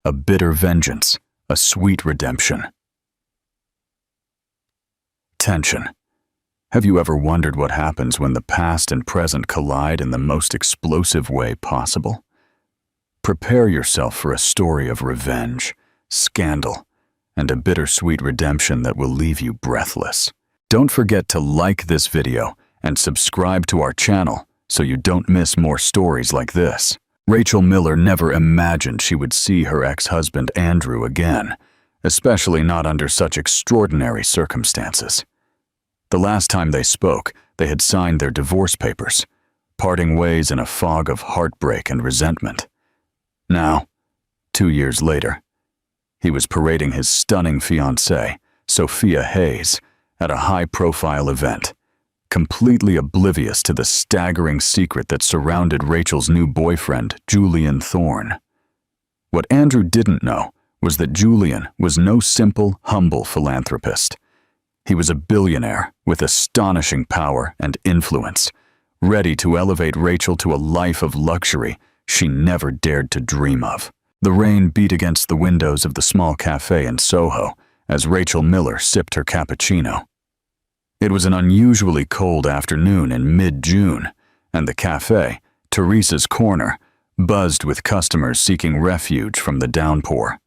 A bitter vengeance, a sweet redemption. Tension. Have you ever wondered what happens when the past and present collide in the most explosive way possible? Prepare yourself for a story of revenge, scandal, and a bittersweet redemption that will leave you breathless. Don't forget to like this video and subscribe to our channel so you don't miss more stories like this. Rachel Miller never imagined she would see her ex-husband Andrew again, especially not under such extraordinary circumstances. The last time they spoke, they had signed their divorce papers, parting ways in a fog of heartbreak and resentment. Now, 2 years later, he was parading his stunning fiancée, Sophia Hayes, at a high-profile event, completely oblivious to the staggering secret that surrounded Rachel's new boyfriend, Julian Thorne. What Andrew didn't know was that Julian was no simple, humble philanthropist. He was a billionaire with astonishing power and influence, ready to elevate Rachel to a life of luxury she never dared to dream of. The rain beat against the windows of the small cafe in Soho as Rachel Miller sipped her cappuccino. It was an unusually cold afternoon in mid-June, and the cafe, Teresa's Corner, buzzed with customers seeking refuge from the downpour.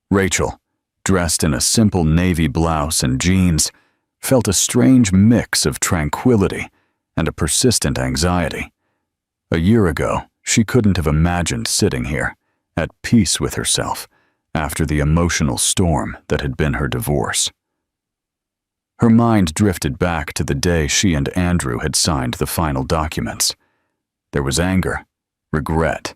Rachel, dressed in a simple navy blouse and jeans, felt a strange mix of tranquility and a persistent anxiety. A year ago, she couldn't have imagined sitting here, at peace with herself, after the emotional storm that had been her divorce. Her mind drifted back to the day she and Andrew had signed the final documents. There was anger, regret,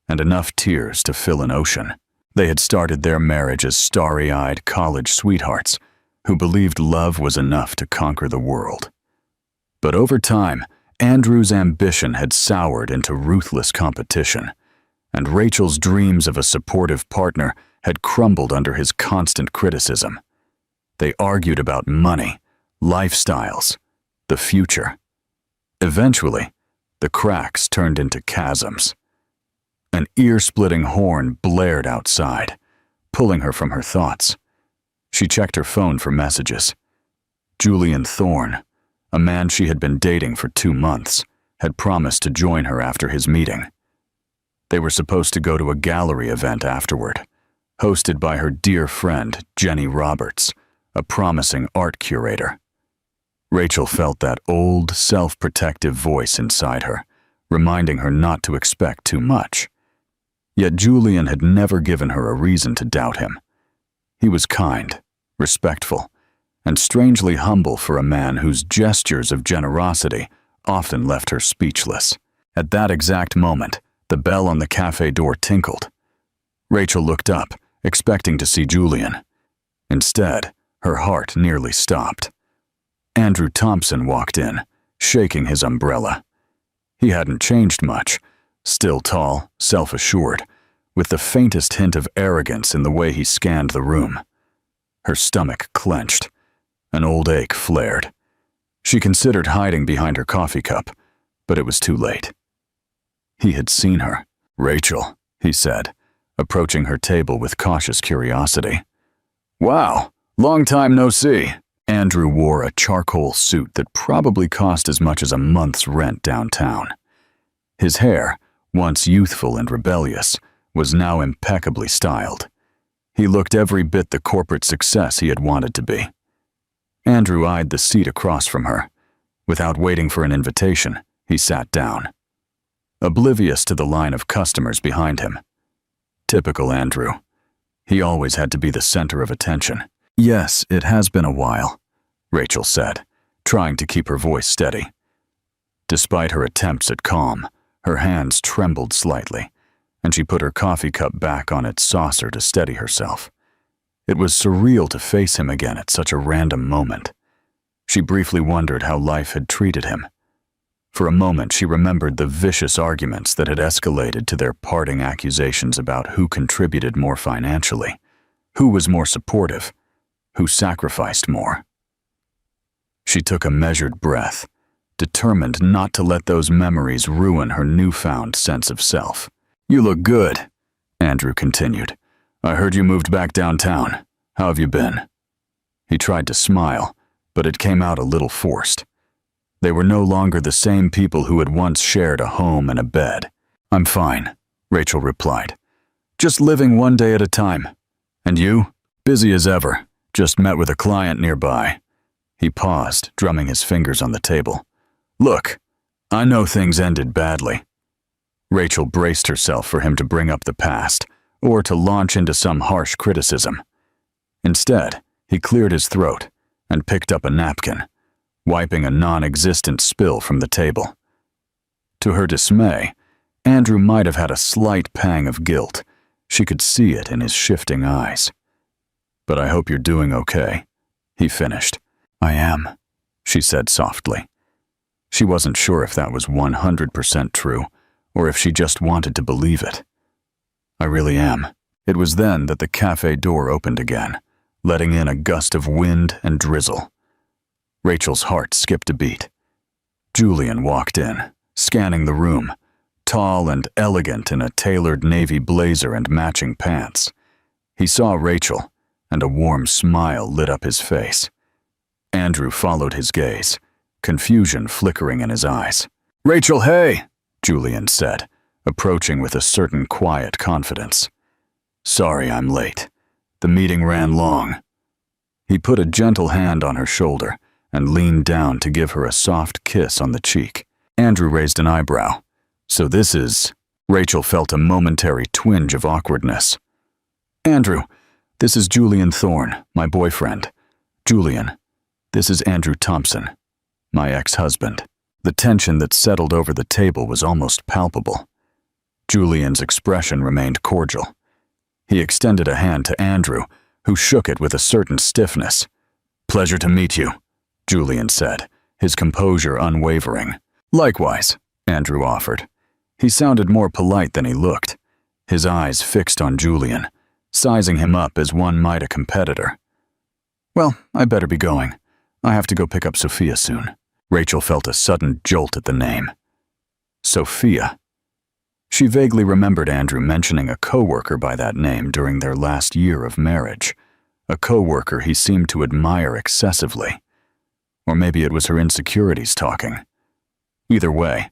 and enough tears to fill an ocean. They had started their marriage as starry-eyed college sweethearts who believed love was enough to conquer the world. But over time, Andrew's ambition had soured into ruthless competition, and Rachel's dreams of a supportive partner had crumbled under his constant criticism. They argued about money, lifestyles, the future. Eventually, the cracks turned into chasms. An ear-splitting horn blared outside, pulling her from her thoughts. She checked her phone for messages. Julian Thorne, a man she had been dating for 2 months, had promised to join her after his meeting. They were supposed to go to a gallery event afterward, hosted by her dear friend, Jenny Roberts, a promising art curator. Rachel felt that old, self-protective voice inside her, reminding her not to expect too much. Yet Julian had never given her a reason to doubt him. He was kind, respectful, and strangely humble for a man whose gestures of generosity often left her speechless. At that exact moment, the bell on the cafe door tinkled. Rachel looked up, expecting to see Julian. Instead, her heart nearly stopped. Andrew Thompson walked in, shaking his umbrella. He hadn't changed much, still tall, self-assured, with the faintest hint of arrogance in the way he scanned the room. Her stomach clenched. An old ache flared. She considered hiding behind her coffee cup, but it was too late. He had seen her. "Rachel," he said, approaching her table with cautious curiosity. "Wow, long time no see." Andrew wore a charcoal suit that probably cost as much as a month's rent downtown. His hair, once youthful and rebellious, was now impeccably styled. He looked every bit the corporate success he had wanted to be. Andrew eyed the seat across from her. Without waiting for an invitation, he sat down, oblivious to the line of customers behind him. Typical Andrew. He always had to be the center of attention. "Yes, it has been a while," Rachel said, trying to keep her voice steady. Despite her attempts at calm, her hands trembled slightly, and she put her coffee cup back on its saucer to steady herself. It was surreal to face him again at such a random moment. She briefly wondered how life had treated him. For a moment, she remembered the vicious arguments that had escalated to their parting accusations about who contributed more financially, who was more supportive, who sacrificed more. She took a measured breath, determined not to let those memories ruin her newfound sense of self. "You look good," Andrew continued, I heard you moved back downtown. How have you been? He tried to smile, but it came out a little forced. They were no longer the same people who had once shared a home and a bed. I'm fine, Rachel replied. Just living one day at a time. And you? Busy as ever. Just met with a client nearby. He paused, drumming his fingers on the table. Look, I know things ended badly. Rachel braced herself for him to bring up the past, or to launch into some harsh criticism. Instead, he cleared his throat and picked up a napkin, wiping a non-existent spill from the table. To her dismay, Andrew might have had a slight pang of guilt. She could see it in his shifting eyes. But I hope you're doing okay, he finished. I am, she said softly. She wasn't sure if that was 100% true, or if she just wanted to believe it. I really am. It was then that the cafe door opened again, letting in a gust of wind and drizzle. Rachel's heart skipped a beat. Julian walked in, scanning the room, tall and elegant in a tailored navy blazer and matching pants. He saw Rachel, and a warm smile lit up his face. Andrew followed his gaze, confusion flickering in his eyes. Rachel, hey, Julian said, approaching with a certain quiet confidence. Sorry I'm late. The meeting ran long. He put a gentle hand on her shoulder and leaned down to give her a soft kiss on the cheek. Andrew raised an eyebrow. So this is... Rachel felt a momentary twinge of awkwardness. Andrew, this is Julian Thorne, my boyfriend. Julian, this is Andrew Thompson, my ex-husband. The tension that settled over the table was almost palpable. Julian's expression remained cordial. He extended a hand to Andrew, who shook it with a certain stiffness. Pleasure to meet you, Julian said, his composure unwavering. Likewise, Andrew offered. He sounded more polite than he looked, his eyes fixed on Julian, sizing him up as one might a competitor. Well, I better be going. I have to go pick up Sophia soon. Rachel felt a sudden jolt at the name. Sophia. She vaguely remembered Andrew mentioning a coworker by that name during their last year of marriage, a coworker he seemed to admire excessively. Or maybe it was her insecurities talking. Either way,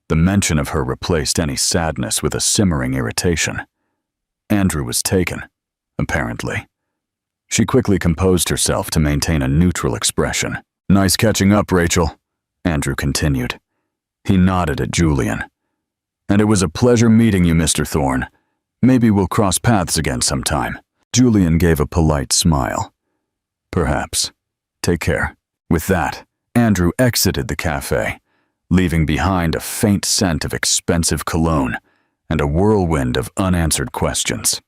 the mention of her replaced any sadness with a simmering irritation. Andrew was taken, apparently. She quickly composed herself to maintain a neutral expression. Nice catching up, Rachel, Andrew continued. He nodded at Julian. And it was a pleasure meeting you, Mr. Thorne. Maybe we'll cross paths again sometime. Julian gave a polite smile. Perhaps. Take care. With that, Andrew exited the cafe, leaving behind a faint scent of expensive cologne and a whirlwind of unanswered questions.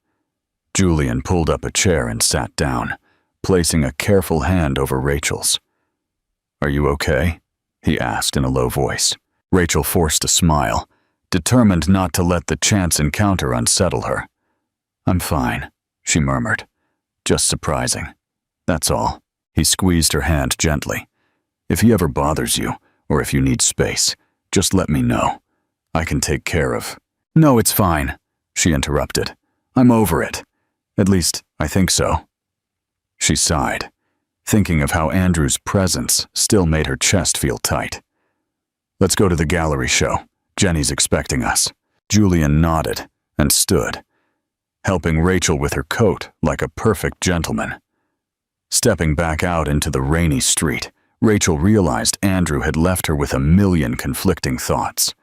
Julian pulled up a chair and sat down, placing a careful hand over Rachel's. Are you okay? He asked in a low voice. Rachel forced a smile, determined not to let the chance encounter unsettle her. I'm fine, she murmured. Just surprising. That's all. He squeezed her hand gently. If he ever bothers you, or if you need space, just let me know. I can take care of... No, it's fine, she interrupted. I'm over it. At least, I think so. She sighed, thinking of how Andrew's presence still made her chest feel tight. Let's go to the gallery show. Jenny's expecting us. Julian nodded and stood, helping Rachel with her coat like a perfect gentleman. Stepping back out into the rainy street, Rachel realized Andrew had left her with a million conflicting thoughts.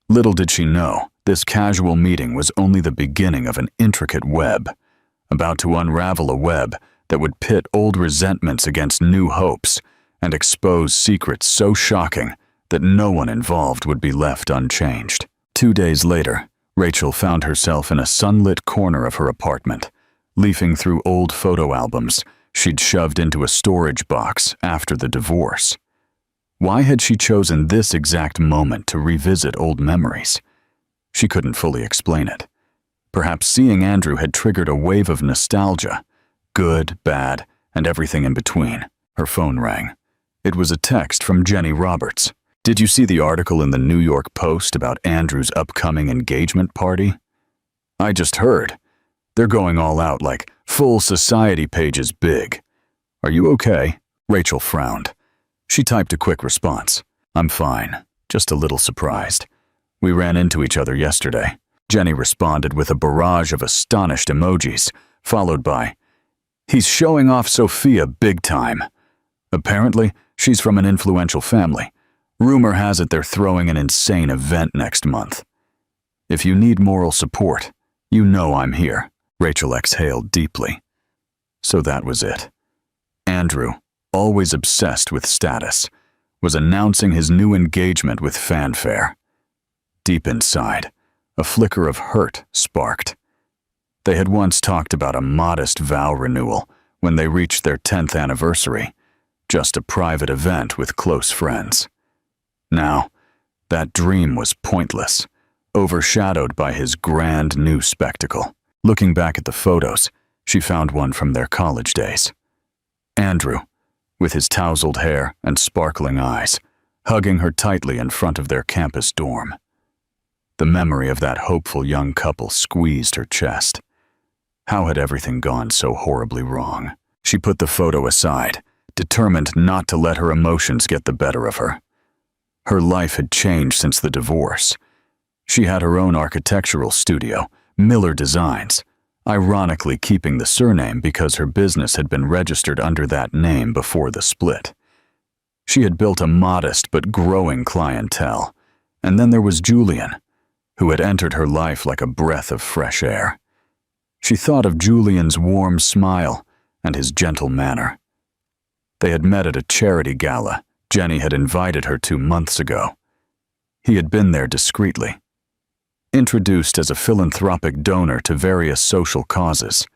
Little did she know, this casual meeting was only the beginning of an intricate web, about to unravel a web that would pit old resentments against new hopes and expose secrets so shocking that no one involved would be left unchanged. 2 days later, Rachel found herself in a sunlit corner of her apartment, leafing through old photo albums she'd shoved into a storage box after the divorce. Why had she chosen this exact moment to revisit old memories? She couldn't fully explain it. Perhaps seeing Andrew had triggered a wave of nostalgia, good, bad, and everything in between. Her phone rang. It was a text from Jenny Roberts. Did you see the article in the New York Post about Andrew's upcoming engagement party? I just heard. They're going all out like full society pages big. Are you okay? Rachel frowned. She typed a quick response. I'm fine, just a little surprised. We ran into each other yesterday. Jenny responded with a barrage of astonished emojis, followed by, he's showing off Sophia big time. Apparently, she's from an influential family. Rumor has it they're throwing an insane event next month. If you need moral support, you know I'm here. Rachel exhaled deeply. So that was it. Andrew, always obsessed with status, was announcing his new engagement with fanfare. Deep inside, a flicker of hurt sparked. They had once talked about a modest vow renewal when they reached their 10th anniversary, just a private event with close friends. Now, that dream was pointless, overshadowed by his grand new spectacle. Looking back at the photos, she found one from their college days. Andrew, with his tousled hair and sparkling eyes, hugging her tightly in front of their campus dorm. The memory of that hopeful young couple squeezed her chest. How had everything gone so horribly wrong? She put the photo aside, determined not to let her emotions get the better of her. Her life had changed since the divorce. She had her own architectural studio, Miller Designs, ironically keeping the surname because her business had been registered under that name before the split. She had built a modest but growing clientele, and then there was Julian, who had entered her life like a breath of fresh air. She thought of Julian's warm smile and his gentle manner. They had met at a charity gala Jenny had invited her to months ago. He had been there discreetly. Introduced as a philanthropic donor to various social causes,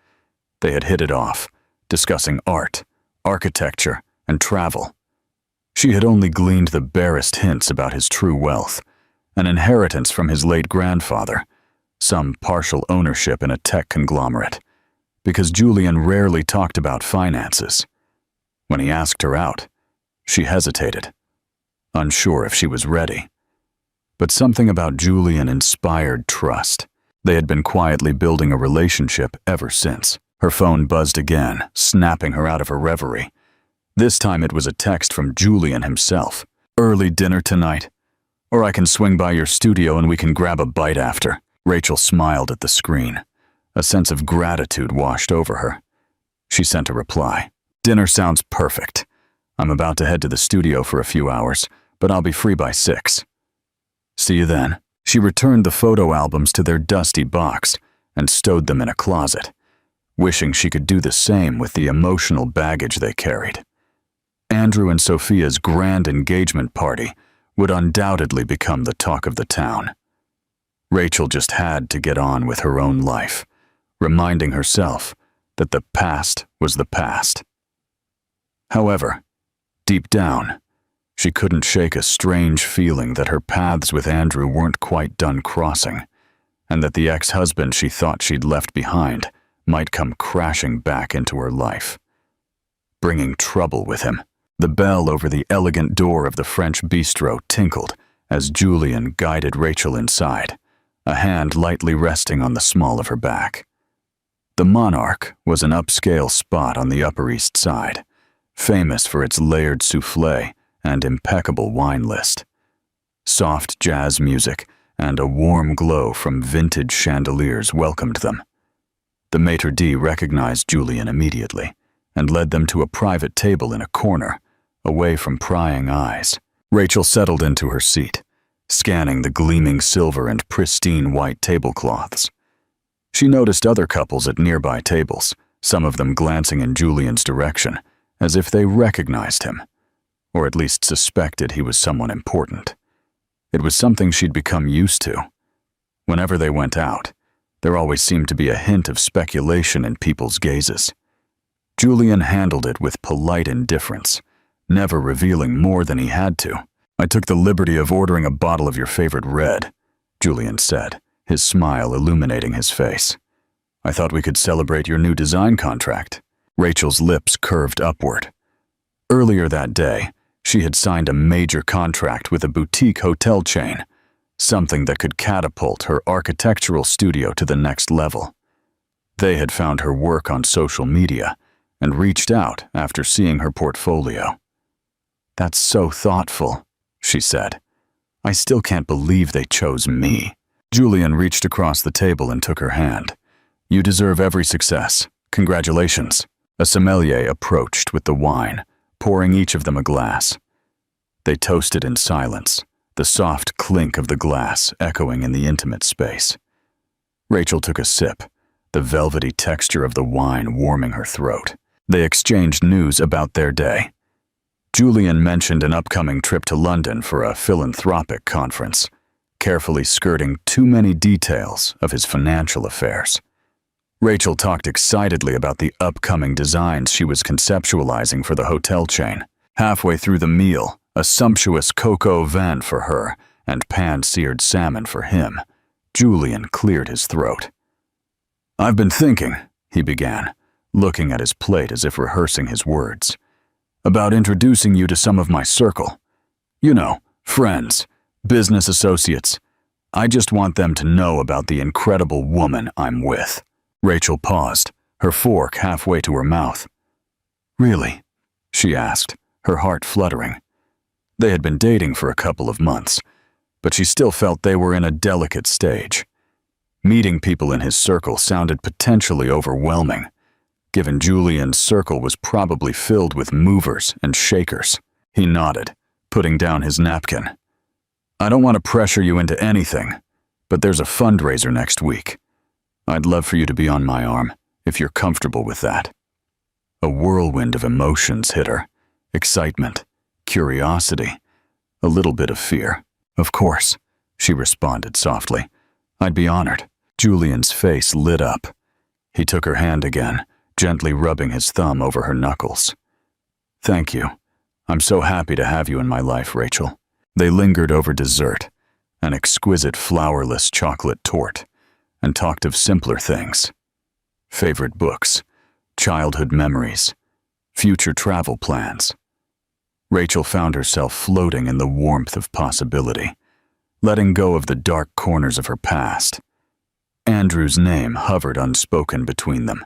they had hit it off, discussing art, architecture, and travel. She had only gleaned the barest hints about his true wealth, an inheritance from his late grandfather, some partial ownership in a tech conglomerate, because Julian rarely talked about finances. When he asked her out, she hesitated, unsure if she was ready. But something about Julian inspired trust. They had been quietly building a relationship ever since. Her phone buzzed again, snapping her out of her reverie. This time it was a text from Julian himself. Early dinner tonight? Or I can swing by your studio and we can grab a bite after. Rachel smiled at the screen. A sense of gratitude washed over her. She sent a reply. Dinner sounds perfect. I'm about to head to the studio for a few hours, but I'll be free by 6. See you then. She returned the photo albums to their dusty box and stowed them in a closet, wishing she could do the same with the emotional baggage they carried. Andrew and Sophia's grand engagement party would undoubtedly become the talk of the town. Rachel just had to get on with her own life, reminding herself that the past was the past. However, deep down, she couldn't shake a strange feeling that her paths with Andrew weren't quite done crossing, and that the ex-husband she thought she'd left behind might come crashing back into her life, bringing trouble with him. The bell over the elegant door of the French bistro tinkled as Julian guided Rachel inside, a hand lightly resting on the small of her back. The Monarch was an upscale spot on the Upper East Side, famous for its layered soufflé and impeccable wine list. Soft jazz music and a warm glow from vintage chandeliers welcomed them. The maitre d' recognized Julian immediately and led them to a private table in a corner, away from prying eyes. Rachel settled into her seat, scanning the gleaming silver and pristine white tablecloths. She noticed other couples at nearby tables, some of them glancing in Julian's direction, as if they recognized him, or at least suspected he was someone important. It was something she'd become used to. Whenever they went out, there always seemed to be a hint of speculation in people's gazes. Julian handled it with polite indifference, never revealing more than he had to. I took the liberty of ordering a bottle of your favorite red, Julian said, his smile illuminating his face. I thought we could celebrate your new design contract. Rachel's lips curved upward. Earlier that day, she had signed a major contract with a boutique hotel chain, something that could catapult her architectural studio to the next level. They had found her work on social media and reached out after seeing her portfolio. "That's so thoughtful," she said. "I still can't believe they chose me." Julian reached across the table and took her hand. "You deserve every success. Congratulations." A sommelier approached with the wine, pouring each of them a glass. They toasted in silence, the soft clink of the glass echoing in the intimate space. Rachel took a sip, the velvety texture of the wine warming her throat. They exchanged news about their day. Julian mentioned an upcoming trip to London for a philanthropic conference, carefully skirting too many details of his financial affairs. Rachel talked excitedly about the upcoming designs she was conceptualizing for the hotel chain. Halfway through the meal, a sumptuous coq au vin for her and pan-seared salmon for him, Julian cleared his throat. "I've been thinking," he began, looking at his plate as if rehearsing his words, "about introducing you to some of my circle. You know, friends, business associates. I just want them to know about the incredible woman I'm with." Rachel paused, her fork halfway to her mouth. "Really?" she asked, her heart fluttering. They had been dating for a couple of months, but she still felt they were in a delicate stage. Meeting people in his circle sounded potentially overwhelming, given Julian's circle was probably filled with movers and shakers. He nodded, putting down his napkin. "I don't want to pressure you into anything, but there's a fundraiser next week. I'd love for you to be on my arm, if you're comfortable with that." A whirlwind of emotions hit her. Excitement, curiosity, a little bit of fear. "Of course," she responded softly. "I'd be honored." Julian's face lit up. He took her hand again, gently rubbing his thumb over her knuckles. "Thank you. I'm so happy to have you in my life, Rachel." They lingered over dessert, an exquisite flourless chocolate torte, and talked of simpler things. Favorite books, childhood memories, future travel plans. Rachel found herself floating in the warmth of possibility, letting go of the dark corners of her past. Andrew's name hovered unspoken between them,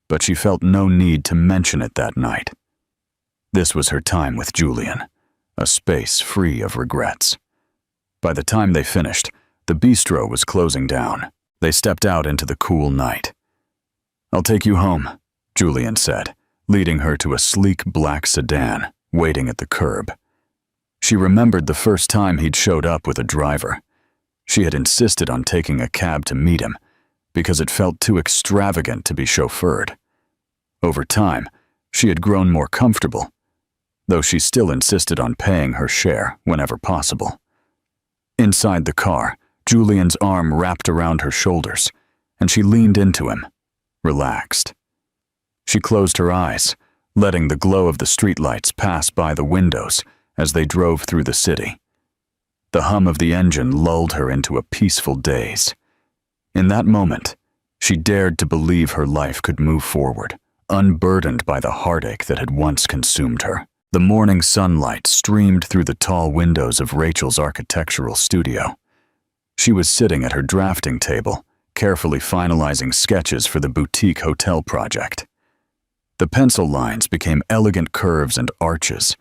but she felt no need to mention it that night. This was her time with Julian, a space free of regrets. By the time they finished, the bistro was closing down. They stepped out into the cool night. "I'll take you home," Julian said, leading her to a sleek black sedan waiting at the curb. She remembered the first time he'd showed up with a driver. She had insisted on taking a cab to meet him because it felt too extravagant to be chauffeured. Over time, she had grown more comfortable, though she still insisted on paying her share whenever possible. Inside the car, Julian's arm wrapped around her shoulders, and she leaned into him, relaxed. She closed her eyes, letting the glow of the streetlights pass by the windows as they drove through the city. The hum of the engine lulled her into a peaceful daze. In that moment, she dared to believe her life could move forward, unburdened by the heartache that had once consumed her. The morning sunlight streamed through the tall windows of Rachel's architectural studio. She was sitting at her drafting table, carefully finalizing sketches for the boutique hotel project. The pencil lines became elegant curves and arches,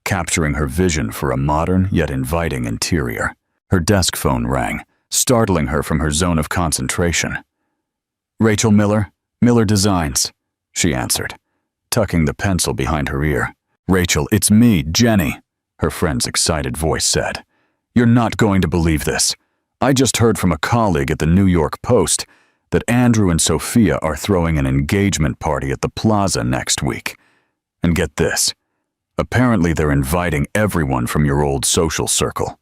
capturing her vision for a modern yet inviting interior. Her desk phone rang, startling her from her zone of concentration. "Rachel Miller, Miller Designs," she answered, tucking the pencil behind her ear. "Rachel, it's me, Jenny," her friend's excited voice said. "You're not going to believe this. I just heard from a colleague at the New York Post that Andrew and Sophia are throwing an engagement party at the plaza next week. And get this, apparently they're inviting everyone from your old social circle.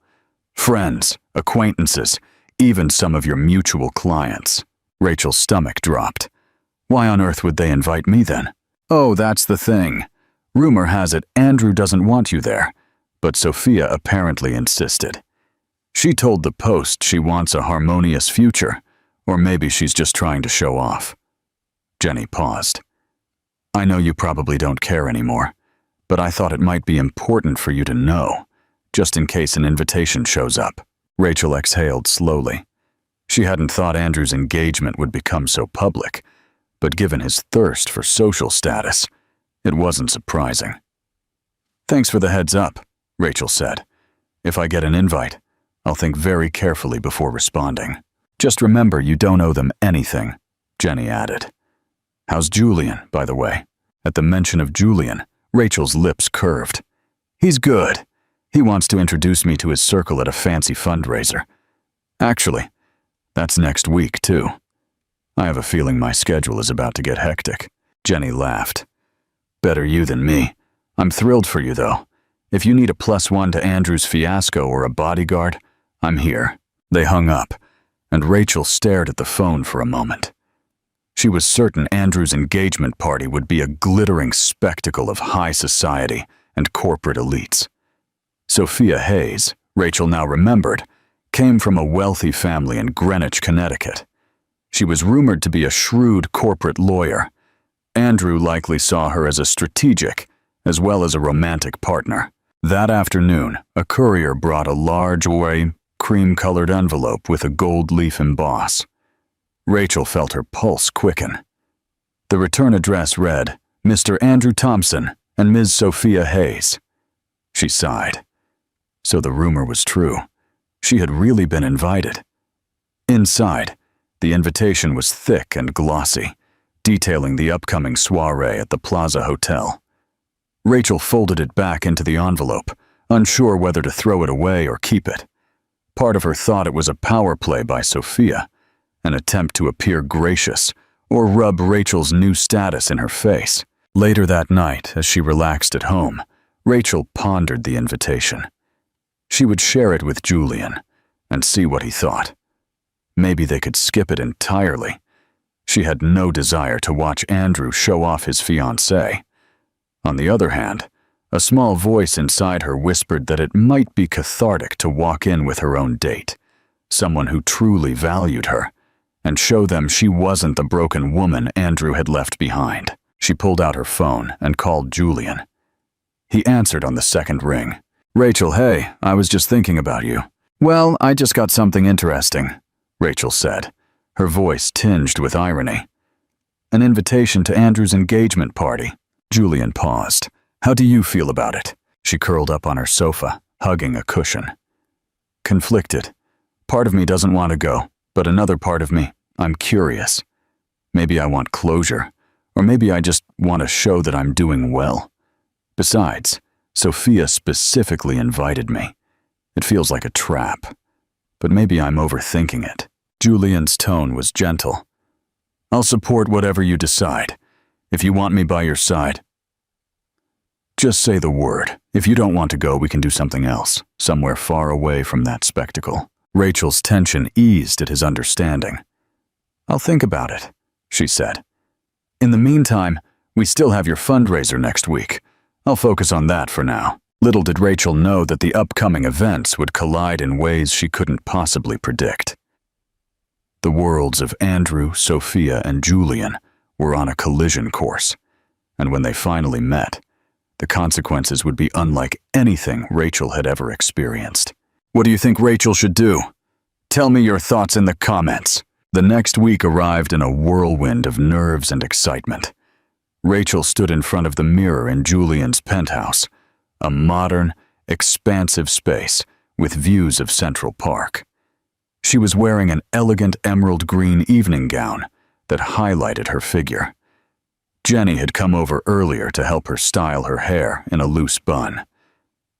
Friends, acquaintances, even some of your mutual clients." Rachel's stomach dropped. "Why on earth would they invite me then?" "Oh, that's the thing. Rumor has it Andrew doesn't want you there, but Sophia apparently insisted. She told the Post she wants a harmonious future, or maybe she's just trying to show off." Jenny paused. "I know you probably don't care anymore, but I thought it might be important for you to know, just in case an invitation shows up." Rachel exhaled slowly. She hadn't thought Andrew's engagement would become so public, but given his thirst for social status, it wasn't surprising. "Thanks for the heads up," Rachel said. "If I get an invite, I'll think very carefully before responding." "Just remember you don't owe them anything," Jenny added. "How's Julian, by the way?" At the mention of Julian, Rachel's lips curved. "He's good. He wants to introduce me to his circle at a fancy fundraiser. Actually, that's next week, too. I have a feeling my schedule is about to get hectic." Jenny laughed. "Better you than me. I'm thrilled for you, though. If you need a +1 to Andrew's fiasco or a bodyguard, I'm here." They hung up, and Rachel stared at the phone for a moment. She was certain Andrew's engagement party would be a glittering spectacle of high society and corporate elites. Sophia Hayes, Rachel now remembered, came from a wealthy family in Greenwich, Connecticut. She was rumored to be a shrewd corporate lawyer. Andrew likely saw her as a strategic, as well as a romantic partner. That afternoon, a courier brought a large, cream-colored envelope with a gold leaf emboss. Rachel felt her pulse quicken. The return address read, "Mr. Andrew Thompson and Ms. Sophia Hayes." She sighed. So the rumor was true. She had really been invited. Inside, the invitation was thick and glossy, detailing the upcoming soiree at the Plaza Hotel. Rachel folded it back into the envelope, unsure whether to throw it away or keep it. Part of her thought it was a power play by Sophia, an attempt to appear gracious or rub Rachel's new status in her face. Later that night, as she relaxed at home, Rachel pondered the invitation. She would share it with Julian and see what he thought. Maybe they could skip it entirely. She had no desire to watch Andrew show off his fiancée. On the other hand, a small voice inside her whispered that it might be cathartic to walk in with her own date, someone who truly valued her, and show them she wasn't the broken woman Andrew had left behind. She pulled out her phone and called Julian. He answered on the second ring. "Rachel, hey, I was just thinking about you." "Well, I just got something interesting," Rachel said, her voice tinged with irony. "An invitation to Andrew's engagement party." Julian paused. "How do you feel about it?" She curled up on her sofa, hugging a cushion. "Conflicted. Part of me doesn't want to go, but another part of me, I'm curious. Maybe I want closure, or maybe I just want to show that I'm doing well. Besides, Sophia specifically invited me. It feels like a trap, but maybe I'm overthinking it." Julian's tone was gentle. "I'll support whatever you decide. If you want me by your side, just say the word. If you don't want to go, we can do something else, somewhere far away from that spectacle." Rachel's tension eased at his understanding. "I'll think about it," she said. "In the meantime, we still have your fundraiser next week. I'll focus on that for now." Little did Rachel know that the upcoming events would collide in ways she couldn't possibly predict. The worlds of Andrew, Sophia, and Julian were on a collision course, and when they finally met, the consequences would be unlike anything Rachel had ever experienced. What do you think Rachel should do? Tell me your thoughts in the comments. The next week arrived in a whirlwind of nerves and excitement. Rachel stood in front of the mirror in Julian's penthouse, a modern, expansive space with views of Central Park. She was wearing an elegant emerald green evening gown that highlighted her figure. Jenny had come over earlier to help her style her hair in a loose bun.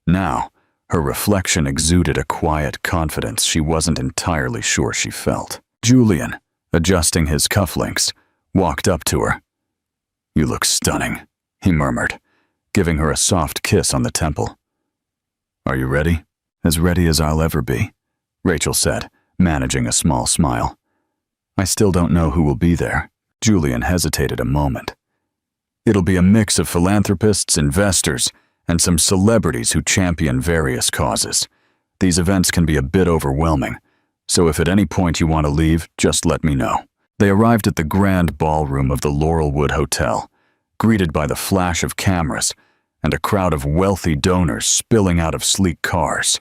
Now, her reflection exuded a quiet confidence she wasn't entirely sure she felt. Julian, adjusting his cufflinks, walked up to her. "You look stunning," he murmured, giving her a soft kiss on the temple. "Are you ready?" "As ready as I'll ever be," Rachel said, managing a small smile. "I still don't know who will be there." Julian hesitated a moment. "It'll be a mix of philanthropists, investors, and some celebrities who champion various causes. These events can be a bit overwhelming, so if at any point you want to leave, just let me know." They arrived at the grand ballroom of the Laurelwood Hotel, greeted by the flash of cameras and a crowd of wealthy donors spilling out of sleek cars.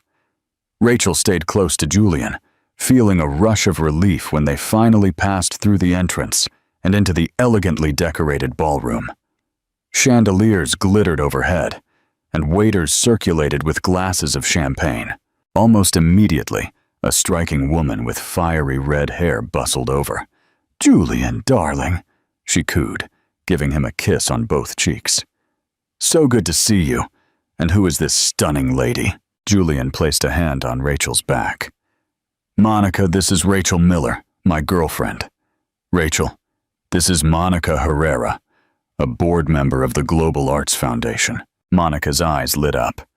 Rachel stayed close to Julian, feeling a rush of relief when they finally passed through the entrance and into the elegantly decorated ballroom. Chandeliers glittered overhead, and waiters circulated with glasses of champagne. Almost immediately, a striking woman with fiery red hair bustled over. "Julian, darling," she cooed, giving him a kiss on both cheeks. "So good to see you. And who is this stunning lady?" Julian placed a hand on Rachel's back. "Monica, this is Rachel Miller, my girlfriend. Rachel, this is Monica Herrera, a board member of the Global Arts Foundation." Monica's eyes lit up.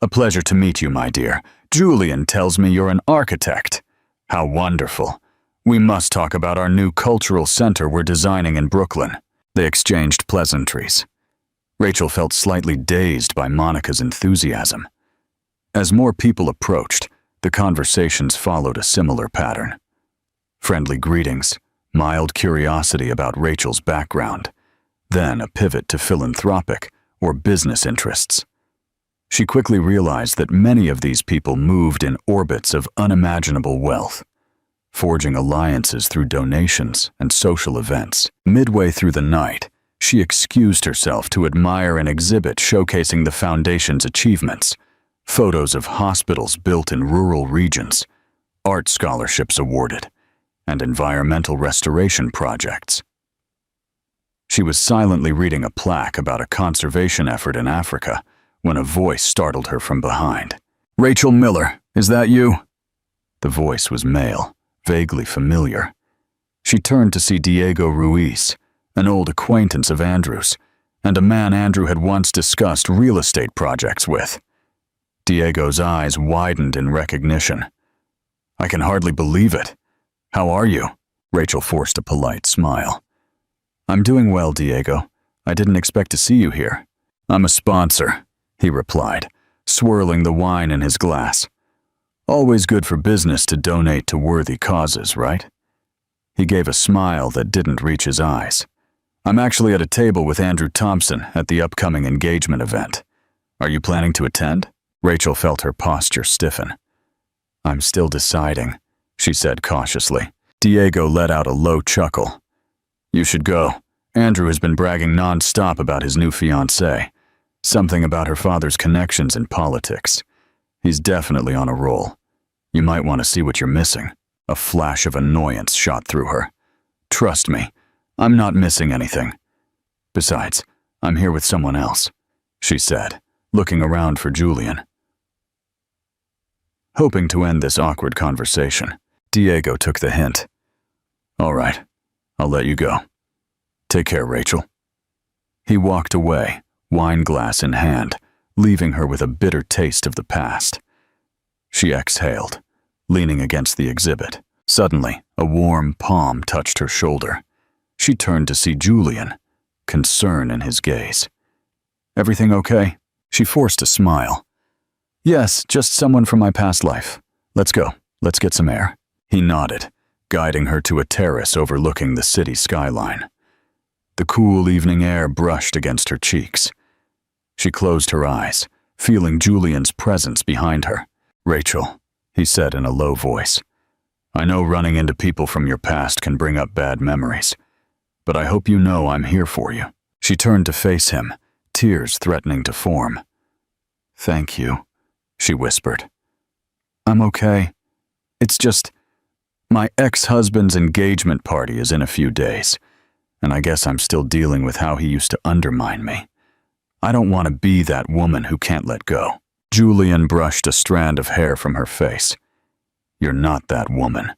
"A pleasure to meet you, my dear. Julian tells me you're an architect. How wonderful. We must talk about our new cultural center we're designing in Brooklyn." They exchanged pleasantries. Rachel felt slightly dazed by Monica's enthusiasm. As more people approached, the conversations followed a similar pattern. Friendly greetings, mild curiosity about Rachel's background, then a pivot to philanthropic or business interests. She quickly realized that many of these people moved in orbits of unimaginable wealth, forging alliances through donations and social events. Midway through the night, she excused herself to admire an exhibit showcasing the foundation's achievements, photos of hospitals built in rural regions, art scholarships awarded, and environmental restoration projects. She was silently reading a plaque about a conservation effort in Africa when a voice startled her from behind. "Rachel Miller, is that you?" The voice was male, vaguely familiar. She turned to see Diego Ruiz, an old acquaintance of Andrew's, and a man Andrew had once discussed real estate projects with. Diego's eyes widened in recognition. "I can hardly believe it. How are you?" Rachel forced a polite smile. "I'm doing well, Diego. I didn't expect to see you here." "I'm a sponsor," he replied, swirling the wine in his glass. "Always good for business to donate to worthy causes, right?" He gave a smile that didn't reach his eyes. "I'm actually at a table with Andrew Thompson at the upcoming engagement event. Are you planning to attend?" Rachel felt her posture stiffen. "I'm still deciding," she said cautiously. Diego let out a low chuckle. "You should go. Andrew has been bragging non-stop about his new fiancée. Something about her father's connections in politics. He's definitely on a roll. You might want to see what you're missing." A flash of annoyance shot through her. "Trust me, I'm not missing anything. Besides, I'm here with someone else," she said, looking around for Julian. Hoping to end this awkward conversation, Diego took the hint. "All right, I'll let you go. Take care, Rachel." He walked away, wine glass in hand, leaving her with a bitter taste of the past. She exhaled, leaning against the exhibit. Suddenly, a warm palm touched her shoulder. She turned to see Julian, concern in his gaze. "Everything okay?" She forced a smile. "Yes, just someone from my past life. Let's go. Let's get some air." He nodded, guiding her to a terrace overlooking the city skyline. The cool evening air brushed against her cheeks. She closed her eyes, feeling Julian's presence behind her. "Rachel," he said in a low voice, "I know running into people from your past can bring up bad memories, but I hope you know I'm here for you." She turned to face him, tears threatening to form. "Thank you," she whispered. "I'm okay. It's just, my ex-husband's engagement party is in a few days, and I guess I'm still dealing with how he used to undermine me. I don't want to be that woman who can't let go." Julian brushed a strand of hair from her face. "You're not that woman.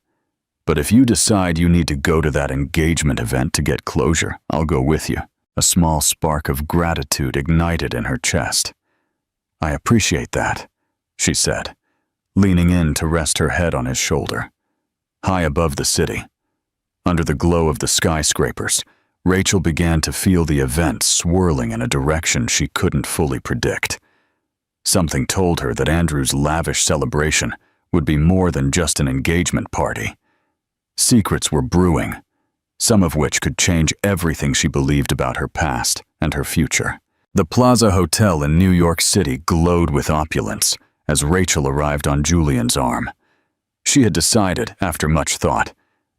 But if you decide you need to go to that engagement event to get closure, I'll go with you." A small spark of gratitude ignited in her chest. "I appreciate that," she said, leaning in to rest her head on his shoulder. High above the city, under the glow of the skyscrapers, Rachel began to feel the event swirling in a direction she couldn't fully predict. Something told her that Andrew's lavish celebration would be more than just an engagement party. Secrets were brewing, some of which could change everything she believed about her past and her future. The Plaza Hotel in New York City glowed with opulence as Rachel arrived on Julian's arm. She had decided, after much thought,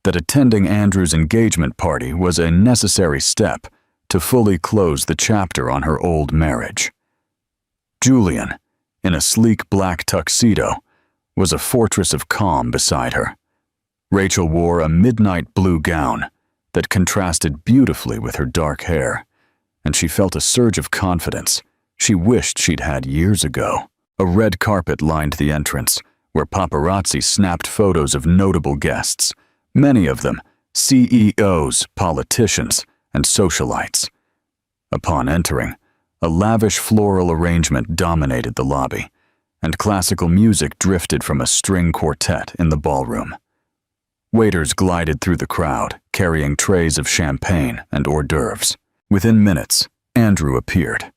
that attending Andrew's engagement party was a necessary step to fully close the chapter on her old marriage. Julian, in a sleek black tuxedo, was a fortress of calm beside her. Rachel wore a midnight blue gown that contrasted beautifully with her dark hair, and she felt a surge of confidence she wished she'd had years ago. A red carpet lined the entrance, where paparazzi snapped photos of notable guests, many of them CEOs, politicians, and socialites. Upon entering, a lavish floral arrangement dominated the lobby, and classical music drifted from a string quartet in the ballroom. Waiters glided through the crowd, carrying trays of champagne and hors d'oeuvres. Within minutes, Andrew appeared.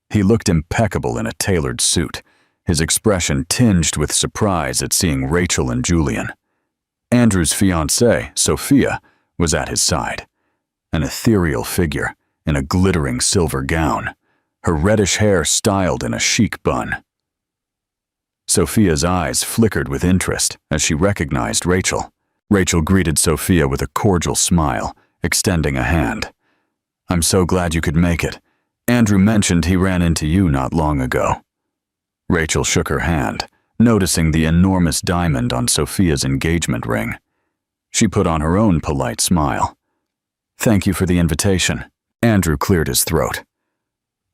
He looked impeccable in a tailored suit, his expression tinged with surprise at seeing Rachel and Julian. Andrew's fiancée, Sophia, was at his side, an ethereal figure in a glittering silver gown, her reddish hair styled in a chic bun. Sophia's eyes flickered with interest as she recognized Rachel. Rachel greeted Sophia with a cordial smile, extending a hand. "I'm so glad you could make it. Andrew mentioned he ran into you not long ago." Rachel shook her hand, noticing the enormous diamond on Sophia's engagement ring. She put on her own polite smile. "Thank you for the invitation." Andrew cleared his throat.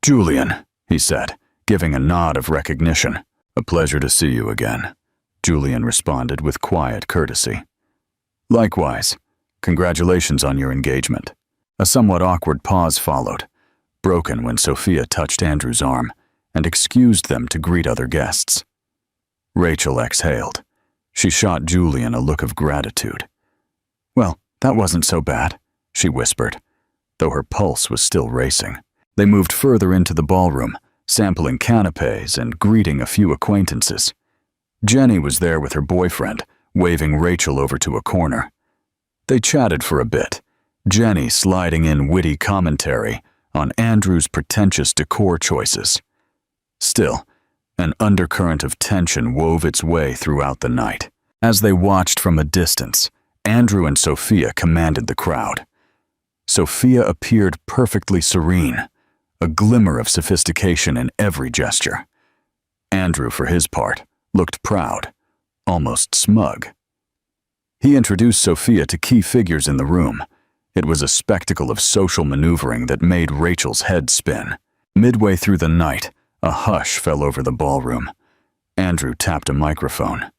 "Julian," he said, giving a nod of recognition. "A pleasure to see you again," Julian responded with quiet courtesy. "Likewise. Congratulations on your engagement." A somewhat awkward pause followed, broken when Sophia touched Andrew's arm and excused them to greet other guests. Rachel exhaled. She shot Julian a look of gratitude. "Well, that wasn't so bad," she whispered, though her pulse was still racing. They moved further into the ballroom, sampling canapés and greeting a few acquaintances. Jenny was there with her boyfriend, waving Rachel over to a corner. They chatted for a bit, Jenny sliding in witty commentary on Andrew's pretentious decor choices. Still, an undercurrent of tension wove its way throughout the night. As they watched from a distance, Andrew and Sophia commanded the crowd. Sophia appeared perfectly serene, a glimmer of sophistication in every gesture. Andrew, for his part, looked proud, almost smug. He introduced Sophia to key figures in the room. It was a spectacle of social maneuvering that made Rachel's head spin. Midway through the night, a hush fell over the ballroom. Andrew tapped a microphone.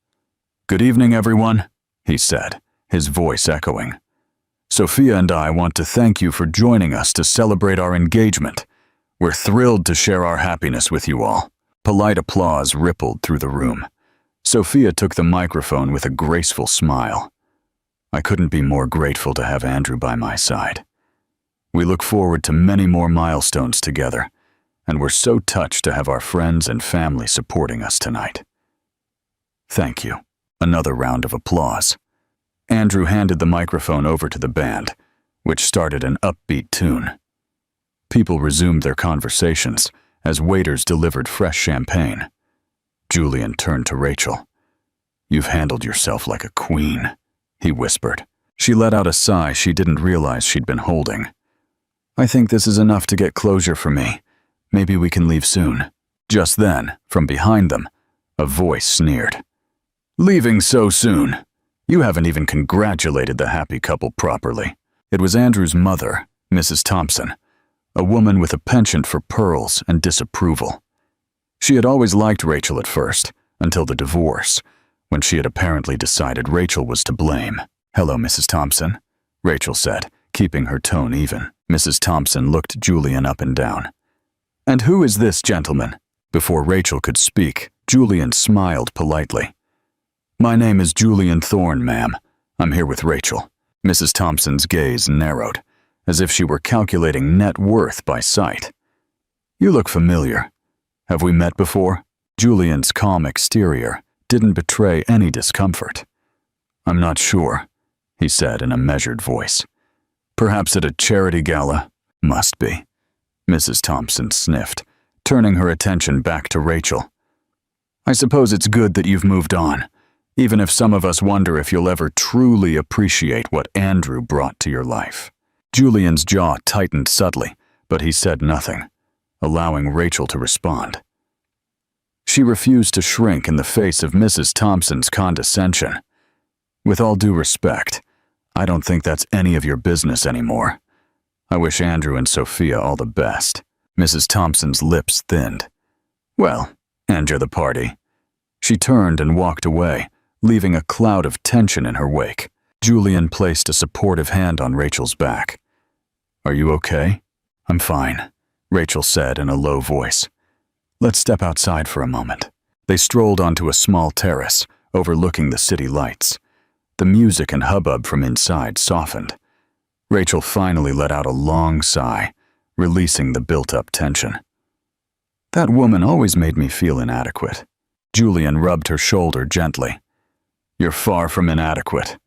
"Good evening, everyone," he said, his voice echoing. "Sophia and I want to thank you for joining us to celebrate our engagement. We're thrilled to share our happiness with you all." Polite applause rippled through the room. Sophia took the microphone with a graceful smile. "I couldn't be more grateful to have Andrew by my side. We look forward to many more milestones together, and we're so touched to have our friends and family supporting us tonight." "Thank you." Another round of applause. Andrew handed the microphone over to the band, which started an upbeat tune. People resumed their conversations as waiters delivered fresh champagne. Julian turned to Rachel. "You've handled yourself like a queen," he whispered. She let out a sigh she didn't realize she'd been holding. "I think this is enough to get closure for me. Maybe we can leave soon." Just then, from behind them, a voice sneered. "Leaving so soon? You haven't even congratulated the happy couple properly." It was Andrew's mother, Mrs. Thompson, a woman with a penchant for pearls and disapproval. She had always liked Rachel at first, until the divorce, when she had apparently decided Rachel was to blame. "Hello, Mrs. Thompson," Rachel said, keeping her tone even. Mrs. Thompson looked Julian up and down. "And who is this gentleman?" Before Rachel could speak, Julian smiled politely. "My name is Julian Thorne, ma'am. I'm here with Rachel." Mrs. Thompson's gaze narrowed, as if she were calculating net worth by sight. "You look familiar. Have we met before?" Julian's calm exterior didn't betray any discomfort. "I'm not sure," he said in a measured voice. "Perhaps at a charity gala?" "Must be." Mrs. Thompson sniffed, turning her attention back to Rachel. "I suppose it's good that you've moved on. even if some of us wonder if you'll ever truly appreciate what Andrew brought to your life." Julian's jaw tightened subtly, but he said nothing, allowing Rachel to respond. She refused to shrink in the face of Mrs. Thompson's condescension. "With all due respect, I don't think that's any of your business anymore. I wish Andrew and Sophia all the best." Mrs. Thompson's lips thinned. "Well, enter the party." She turned and walked away, leaving a cloud of tension in her wake. Julian placed a supportive hand on Rachel's back. "Are you okay?" "I'm fine," Rachel said in a low voice. "Let's step outside for a moment." They strolled onto a small terrace, overlooking the city lights. The music and hubbub from inside softened. Rachel finally let out a long sigh, releasing the built-up tension. "That woman always made me feel inadequate." Julian rubbed her shoulder gently. "You're far from inadequate.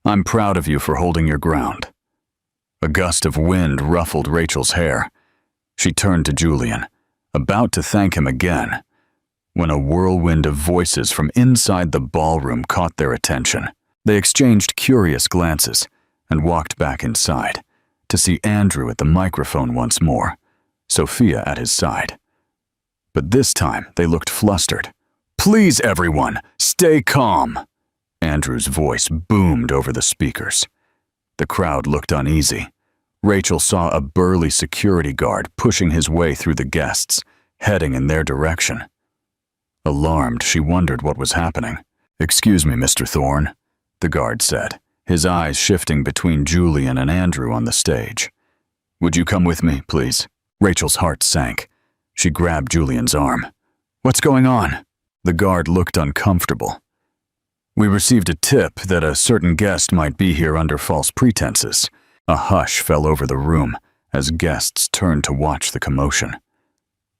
I'm proud of you for holding your ground." A gust of wind ruffled Rachel's hair. She turned to Julian, about to thank him again, when a whirlwind of voices from inside the ballroom caught their attention. They exchanged curious glances and walked back inside, to see Andrew at the microphone once more, Sophia at his side. But this time they looked flustered. "Please, everyone, stay calm!" Andrew's voice boomed over the speakers. The crowd looked uneasy. Rachel saw a burly security guard pushing his way through the guests, heading in their direction. Alarmed, she wondered what was happening. "Excuse me, Mr. Thorne," the guard said, his eyes shifting between Julian and Andrew on the stage. "Would you come with me, please?" Rachel's heart sank. She grabbed Julian's arm. "What's going on?" The guard looked uncomfortable. "We received a tip that a certain guest might be here under false pretenses." A hush fell over the room as guests turned to watch the commotion.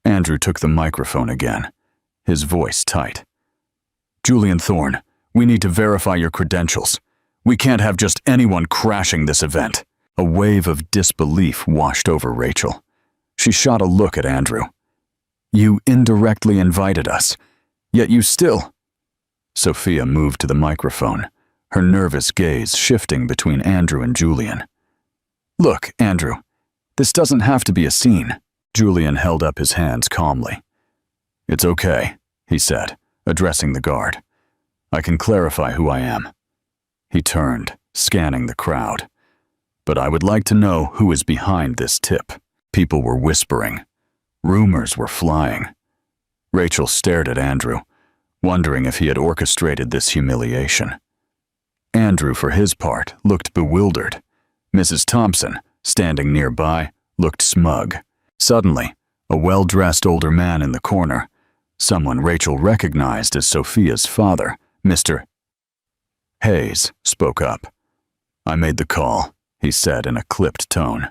Andrew took the microphone again, his voice tight. "Julian Thorne, we need to verify your credentials. We can't have just anyone crashing this event." A wave of disbelief washed over Rachel. She shot a look at Andrew. "You indirectly invited us, yet you still—" Sophia moved to the microphone, her nervous gaze shifting between Andrew and Julian. "Look, Andrew, this doesn't have to be a scene." Julian held up his hands calmly. "It's okay," he said, addressing the guard. "I can clarify who I am." He turned, scanning the crowd. "But I would like to know who is behind this tip." People were whispering. Rumors were flying. Rachel stared at Andrew, wondering if he had orchestrated this humiliation. Andrew, for his part, looked bewildered. Mrs. Thompson, standing nearby, looked smug. Suddenly, a well-dressed older man in the corner, someone Rachel recognized as Sophia's father, Mr. Hayes, spoke up. "I made the call," he said in a clipped tone.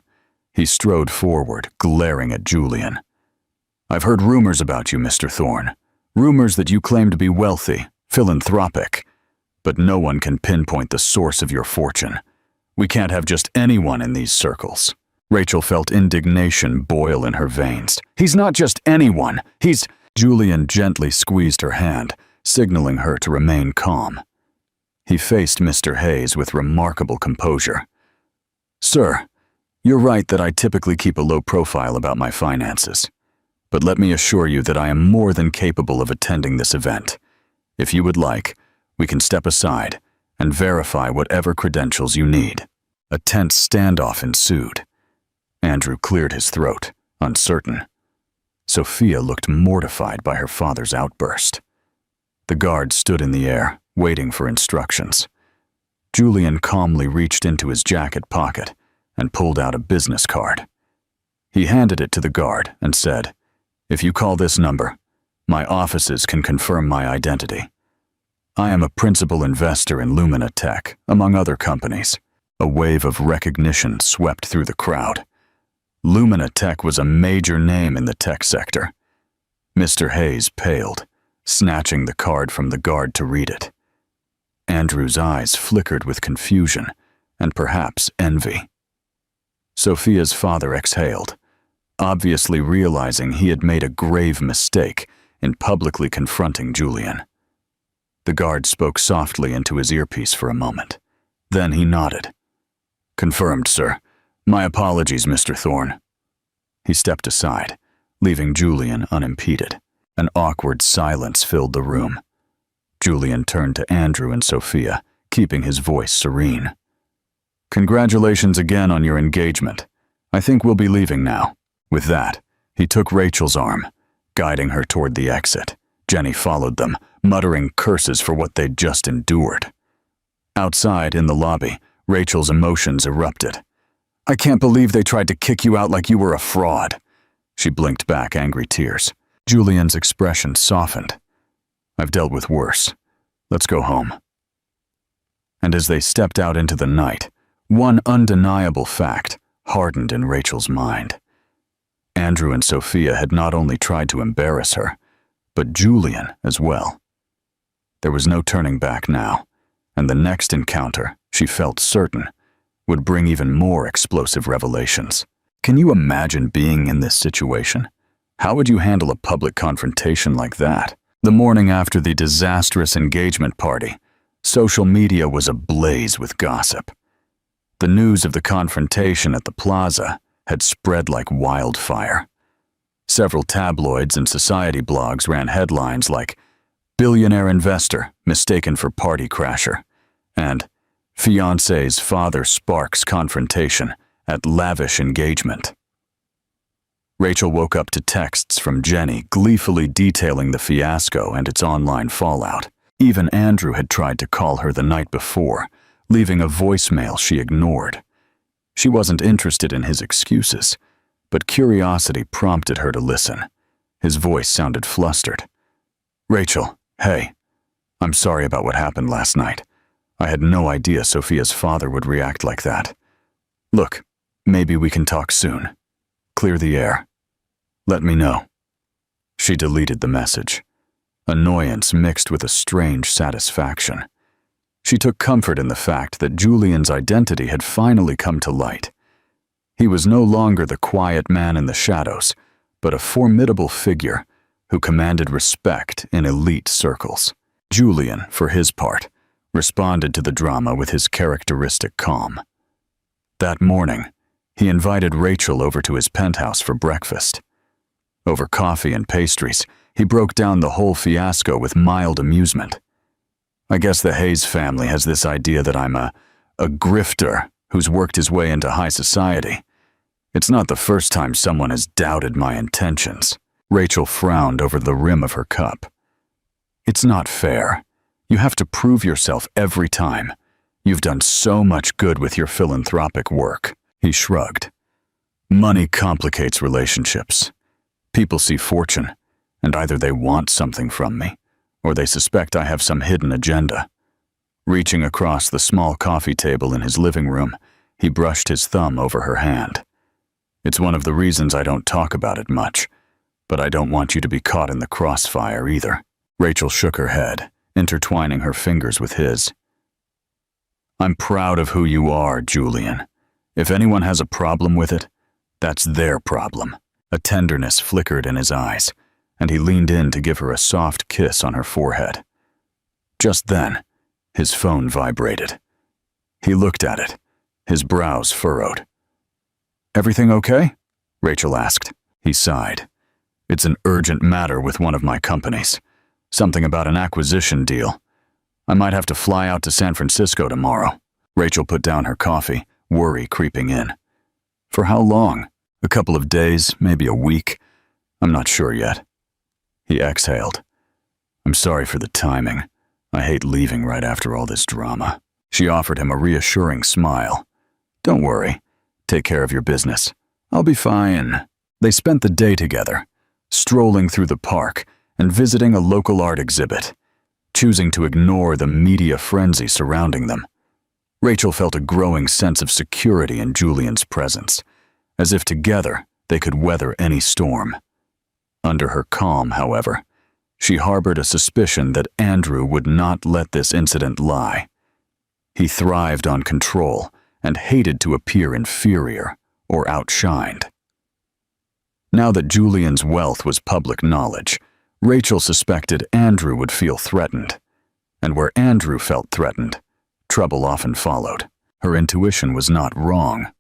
He strode forward, glaring at Julian. "I've heard rumors about you, Mr. Thorne. Rumors that you claim to be wealthy, philanthropic. But no one can pinpoint the source of your fortune. We can't have just anyone in these circles." Rachel felt indignation boil in her veins. "He's not just anyone. He's—" Julian gently squeezed her hand, signaling her to remain calm. He faced Mr. Hayes with remarkable composure. "Sir, you're right that I typically keep a low profile about my finances. But let me assure you that I am more than capable of attending this event. If you would like, we can step aside and verify whatever credentials you need." A tense standoff ensued. Andrew cleared his throat, uncertain. Sophia looked mortified by her father's outburst. The guard stood in the air, waiting for instructions. Julian calmly reached into his jacket pocket and pulled out a business card. He handed it to the guard and said, "If you call this number, my offices can confirm my identity. I am a principal investor in Lumina Tech, among other companies." A wave of recognition swept through the crowd. Lumina Tech was a major name in the tech sector. Mr. Hayes paled, snatching the card from the guard to read it. Andrew's eyes flickered with confusion and perhaps envy. Sophia's father exhaled, obviously realizing he had made a grave mistake in publicly confronting Julian. The guard spoke softly into his earpiece for a moment. Then he nodded. "Confirmed, sir. My apologies, Mr. Thorne." He stepped aside, leaving Julian unimpeded. An awkward silence filled the room. Julian turned to Andrew and Sophia, keeping his voice serene. "Congratulations again on your engagement. I think we'll be leaving now." With that, he took Rachel's arm, guiding her toward the exit. Jenny followed them, muttering curses for what they'd just endured. Outside, in the lobby, Rachel's emotions erupted. "I can't believe they tried to kick you out like you were a fraud." She blinked back angry tears. Julian's expression softened. "I've dealt with worse. Let's go home." And as they stepped out into the night, one undeniable fact hardened in Rachel's mind. Andrew and Sophia had not only tried to embarrass her, but Julian as well. There was no turning back now, and the next encounter, she felt certain, would bring even more explosive revelations. Can you imagine being in this situation? How would you handle a public confrontation like that? The morning after the disastrous engagement party, social media was ablaze with gossip. The news of the confrontation at the plaza had spread like wildfire. Several tabloids and society blogs ran headlines like "Billionaire investor mistaken for party crasher" and "Fiancée's father sparks confrontation at lavish engagement." Rachel woke up to texts from Jenny gleefully detailing the fiasco and its online fallout. Even Andrew had tried to call her the night before, leaving a voicemail she ignored. She wasn't interested in his excuses, but curiosity prompted her to listen. His voice sounded flustered. "Rachel, hey. I'm sorry about what happened last night. I had no idea Sophia's father would react like that. Look, maybe we can talk soon. Clear the air. Let me know." She deleted the message. Annoyance mixed with a strange satisfaction. She took comfort in the fact that Julian's identity had finally come to light. He was no longer the quiet man in the shadows, but a formidable figure who commanded respect in elite circles. Julian, for his part, responded to the drama with his characteristic calm. That morning, he invited Rachel over to his penthouse for breakfast. Over coffee and pastries, he broke down the whole fiasco with mild amusement. "I guess the Hayes family has this idea that I'm a grifter who's worked his way into high society. It's not the first time someone has doubted my intentions." Rachel frowned over the rim of her cup. "It's not fair. You have to prove yourself every time. You've done so much good with your philanthropic work." He shrugged. "Money complicates relationships. People see fortune, and either they want something from me, or they suspect I have some hidden agenda." Reaching across the small coffee table in his living room, he brushed his thumb over her hand. "It's one of the reasons I don't talk about it much, but I don't want you to be caught in the crossfire either." Rachel shook her head, intertwining her fingers with his. "I'm proud of who you are, Julian. If anyone has a problem with it, that's their problem." A tenderness flickered in his eyes, and he leaned in to give her a soft kiss on her forehead. Just then, his phone vibrated. He looked at it, his brows furrowed. "Everything okay?" Rachel asked. He sighed. "It's an urgent matter with one of my companies. Something about an acquisition deal. I might have to fly out to San Francisco tomorrow." Rachel put down her coffee, worry creeping in. "For how long? A couple of days, maybe a week. I'm not sure yet." He exhaled. "I'm sorry for the timing. I hate leaving right after all this drama." She offered him a reassuring smile. "Don't worry. Take care of your business. I'll be fine." They spent the day together, strolling through the park and visiting a local art exhibit, choosing to ignore the media frenzy surrounding them. Rachel felt a growing sense of security in Julian's presence, as if together they could weather any storm. Under her calm, however, she harbored a suspicion that Andrew would not let this incident lie. He thrived on control and hated to appear inferior or outshined. Now that Julian's wealth was public knowledge, Rachel suspected Andrew would feel threatened. And where Andrew felt threatened, trouble often followed. Her intuition was not wrong.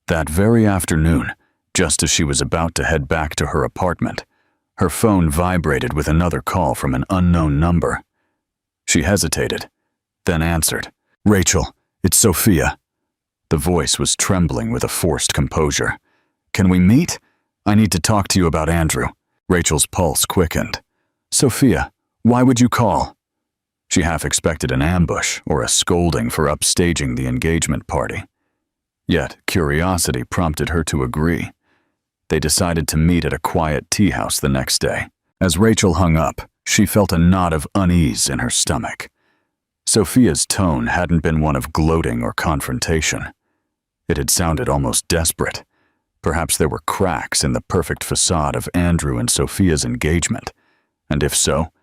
That very afternoon, just as she was about to head back to her apartment, her phone vibrated with another call from an unknown number. She hesitated, then answered. "Rachel, it's Sophia." The voice was trembling with a forced composure. "Can we meet? I need to talk to you about Andrew." Rachel's pulse quickened. "Sophia, why would you call?" She half expected an ambush or a scolding for upstaging the engagement party. Yet curiosity prompted her to agree. They decided to meet at a quiet tea house the next day. As Rachel hung up, she felt a knot of unease in her stomach. Sophia's tone hadn't been one of gloating or confrontation. It had sounded almost desperate. Perhaps there were cracks in the perfect facade of Andrew and Sophia's engagement, and if so,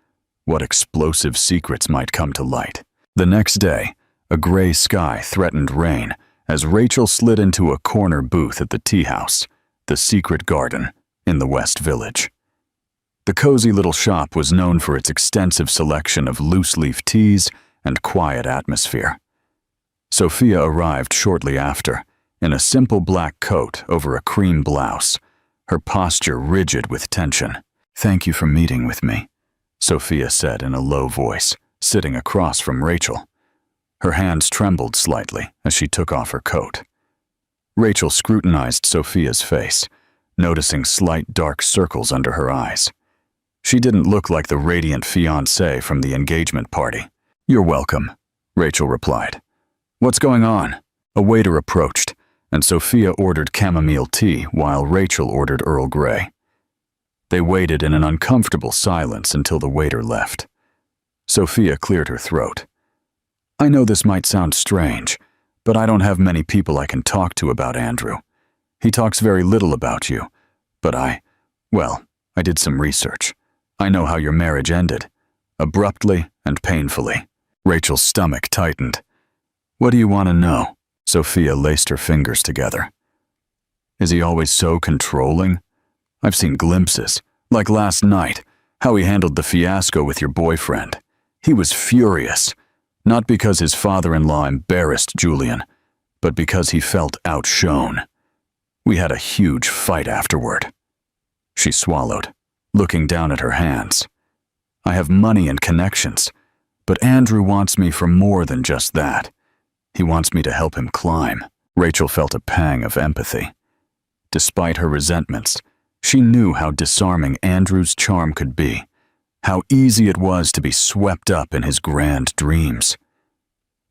what explosive secrets might come to light. The next day, a gray sky threatened rain as Rachel slid into a corner booth at the tea house, the Secret Garden, in the West Village. The cozy little shop was known for its extensive selection of loose-leaf teas and quiet atmosphere. Sophia arrived shortly after, in a simple black coat over a cream blouse, her posture rigid with tension. "Thank you for meeting with me," Sophia said in a low voice, sitting across from Rachel. Her hands trembled slightly as she took off her coat. Rachel scrutinized Sophia's face, noticing slight dark circles under her eyes. She didn't look like the radiant fiancée from the engagement party. "You're welcome," Rachel replied. "What's going on?" A waiter approached, and Sophia ordered chamomile tea while Rachel ordered Earl Grey. They waited in an uncomfortable silence until the waiter left. Sophia cleared her throat. "I know this might sound strange, but I don't have many people I can talk to about Andrew. He talks very little about you, but I did some research. I know how your marriage ended, abruptly and painfully." Rachel's stomach tightened. "What do you want to know?" Sophia laced her fingers together. "Is he always so controlling? I've seen glimpses, like last night, how he handled the fiasco with your boyfriend. He was furious, not because his father-in-law embarrassed Julian, but because he felt outshone. We had a huge fight afterward." She swallowed, looking down at her hands. "I have money and connections, but Andrew wants me for more than just that. He wants me to help him climb." Rachel felt a pang of empathy. Despite her resentments, she knew how disarming Andrew's charm could be, how easy it was to be swept up in his grand dreams.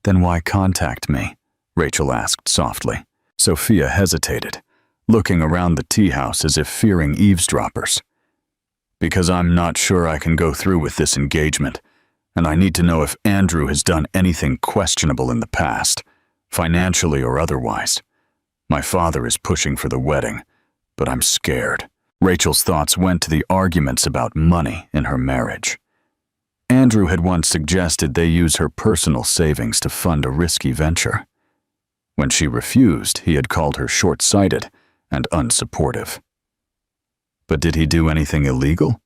"Then why contact me?" Rachel asked softly. Sophia hesitated, looking around the tea house as if fearing eavesdroppers. "Because I'm not sure I can go through with this engagement, and I need to know if Andrew has done anything questionable in the past, financially or otherwise. My father is pushing for the wedding, but I'm scared." Rachel's thoughts went to the arguments about money in her marriage. Andrew had once suggested they use her personal savings to fund a risky venture. When she refused, he had called her short-sighted and unsupportive. But did he do anything illegal?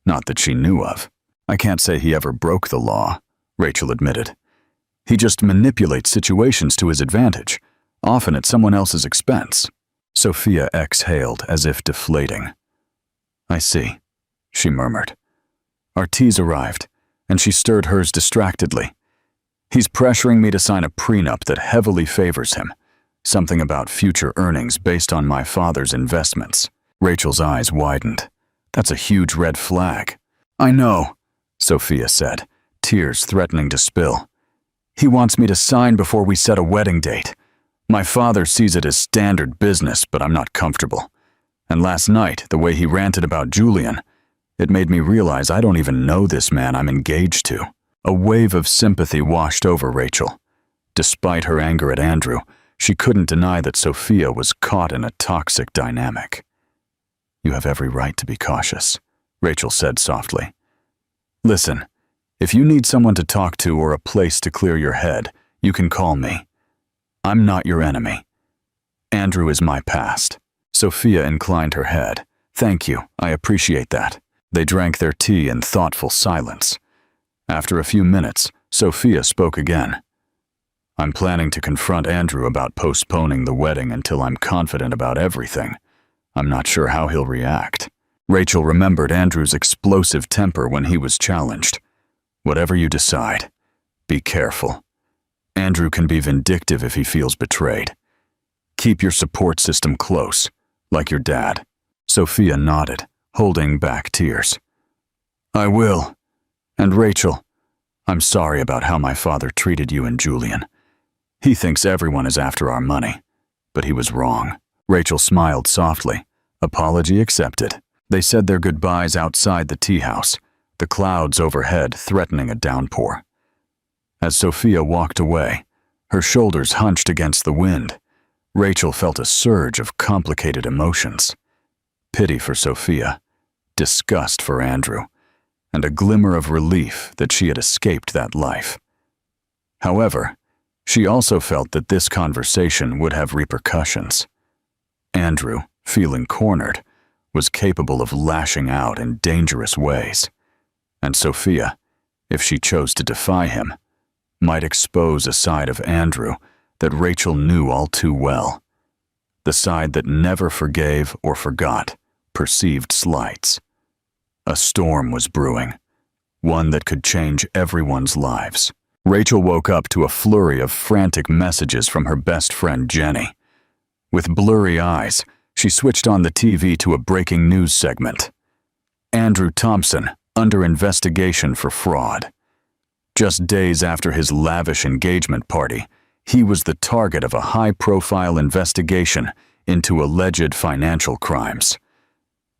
Not that she knew of. "I can't say he ever broke the law," Rachel admitted. "He just manipulates situations to his advantage, often at someone else's expense." Sophia exhaled as if deflating. "I see," she murmured. Our teas arrived, and she stirred hers distractedly. "He's pressuring me to sign a prenup that heavily favors him, something about future earnings based on my father's investments." Rachel's eyes widened. "That's a huge red flag." "I know," Sophia said, tears threatening to spill. "He wants me to sign before we set a wedding date. My father sees it as standard business, but I'm not comfortable. And last night, the way he ranted about Julian, it made me realize I don't even know this man I'm engaged to." A wave of sympathy washed over Rachel. Despite her anger at Andrew, she couldn't deny that Sophia was caught in a toxic dynamic. "You have every right to be cautious," Rachel said softly. "Listen, if you need someone to talk to or a place to clear your head, you can call me. I'm not your enemy. Andrew is my past." Sophia inclined her head. "Thank you, I appreciate that." They drank their tea in thoughtful silence. After a few minutes, Sophia spoke again. I'm planning to confront Andrew about postponing the wedding until I'm confident about everything. I'm not sure how he'll react. Rachel remembered Andrew's explosive temper when he was challenged. Whatever you decide, be careful. Andrew can be vindictive if he feels betrayed. Keep your support system close, like your dad. Sophia nodded, holding back tears. I will. And Rachel, I'm sorry about how my father treated you and Julian. He thinks everyone is after our money, but he was wrong. Rachel smiled softly. Apology accepted. They said their goodbyes outside the tea house, the clouds overhead threatening a downpour. As Sophia walked away, her shoulders hunched against the wind, Rachel felt a surge of complicated emotions. Pity for Sophia, disgust for Andrew, and a glimmer of relief that she had escaped that life. However, she also felt that this conversation would have repercussions. Andrew, feeling cornered, was capable of lashing out in dangerous ways. And Sophia, if she chose to defy him, might expose a side of Andrew that Rachel knew all too well. The side that never forgave or forgot perceived slights. A storm was brewing, one that could change everyone's lives. Rachel woke up to a flurry of frantic messages from her best friend Jenny. With blurry eyes, she switched on the TV to a breaking news segment. Andrew Thompson, under investigation for fraud. Just days after his lavish engagement party, he was the target of a high-profile investigation into alleged financial crimes.